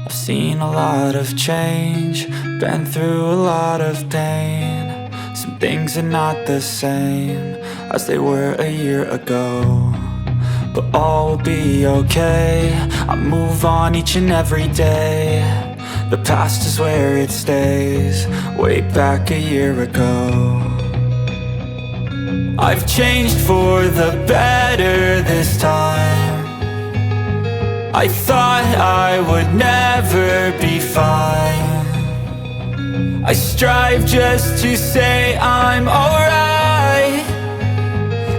I've seen a lot of change, been through a lot of pain. Some things are not the same as they were a year ago, but all will be okay. I move on each and every day. The past is where it stays, way back a year ago. I've changed for the better this time. I thought I would never be fine. I strive just to say I'm alright,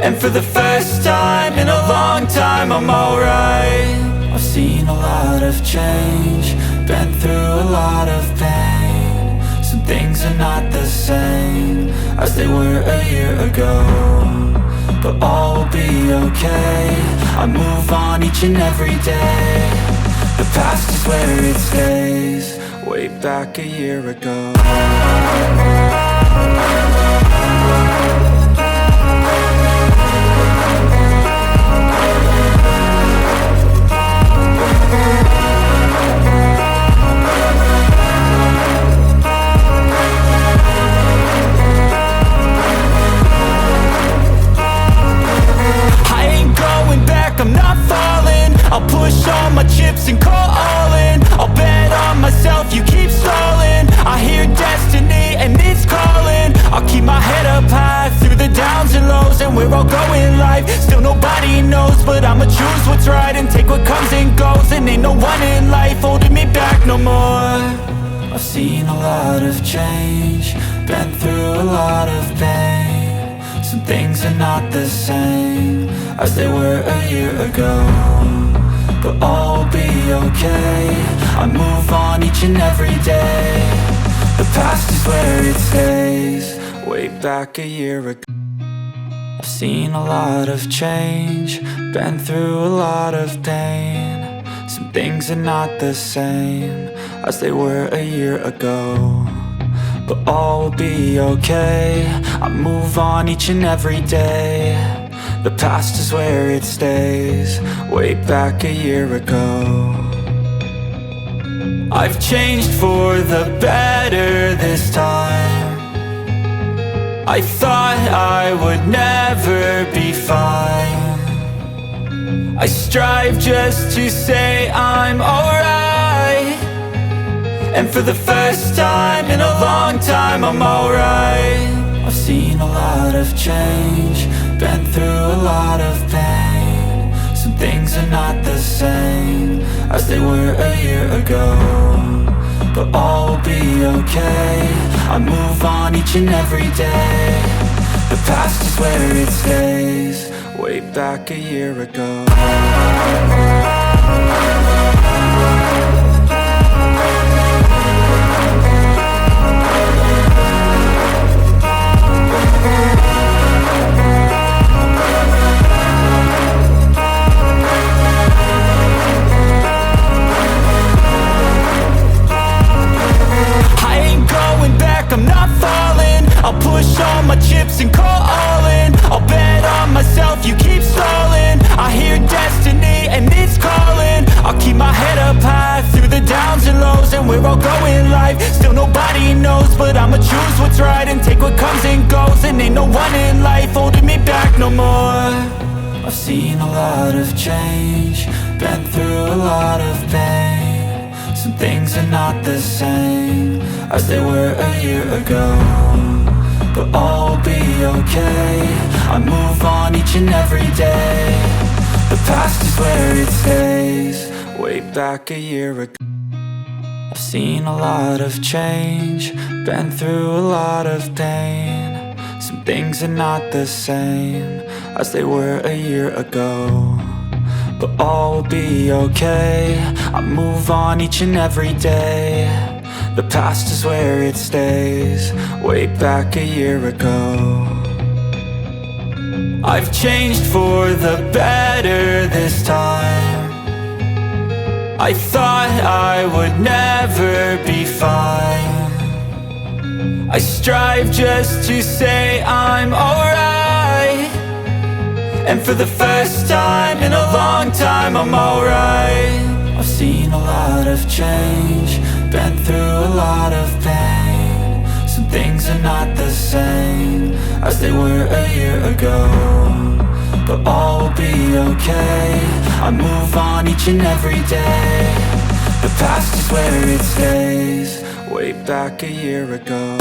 and for the first time in a long time I'm alright. I've seen a lot of change, been through a lot of pain. Some things are not the same as they were a year ago, but all will be okay. I move on each and every day. The past is where it stays, way back a year ago. I'm not falling, I'll push all my chips and call all in. I'll bet on myself, you keep stalling. I hear destiny and it's calling. I'll keep my head up high through the downs and lows, and we're all going live. Still nobody knows, but I'ma choose what's right and take what comes and goes. And ain't no one in life holding me back no more. I've seen a lot of change, been through a lot of pain. Some things are not the same as they were a year ago, but all will be okay. I move on each and every day. The past is where it stays, way back a year ago. I've seen a lot of change, been through a lot of pain. Some things are not the same as they were a year ago, but all will be okay. I move on each and every day. The past is where it stays, way back a year ago. I've changed for the better this time. I thought I would never be fine. I strive just to say I'm alright, and for the first time in a long time I'm alright. I've seen a lot of change, been through a lot of pain. Some things are not the same as they were a year ago, but all will be okay. I move on each and every day. The past is where it stays, way back a year ago. I'm not falling, I'll push all my chips and call all in. I'll bet on myself, you keep stalling. I hear destiny and it's calling. I'll keep my head up high through the downs and lows, and we're all going live. Still nobody knows, but I'ma choose what's right and take what comes and goes. And ain't no one in life holding me back no more. I've seen a lot of change, been through a lot of pain. Some things are not the same as they were a year ago, but all will be okay. I move on each and every day. The past is where it stays, way back a year ago. I've seen a lot of change, been through a lot of pain. Some things are not the same as they were a year ago, but all will be okay. I move on each and every day. The past is where it stays, way back a year ago. I've changed for the better this time. I thought I would never be fine. I strive just to say I'm alright, and for the first time in a long time I'm alright. I've seen a lot of change, been through a lot of pain. Some things are not the same as they were a year ago, but all will be okay. I move on each and every day. The past is where it stays, way back a year ago.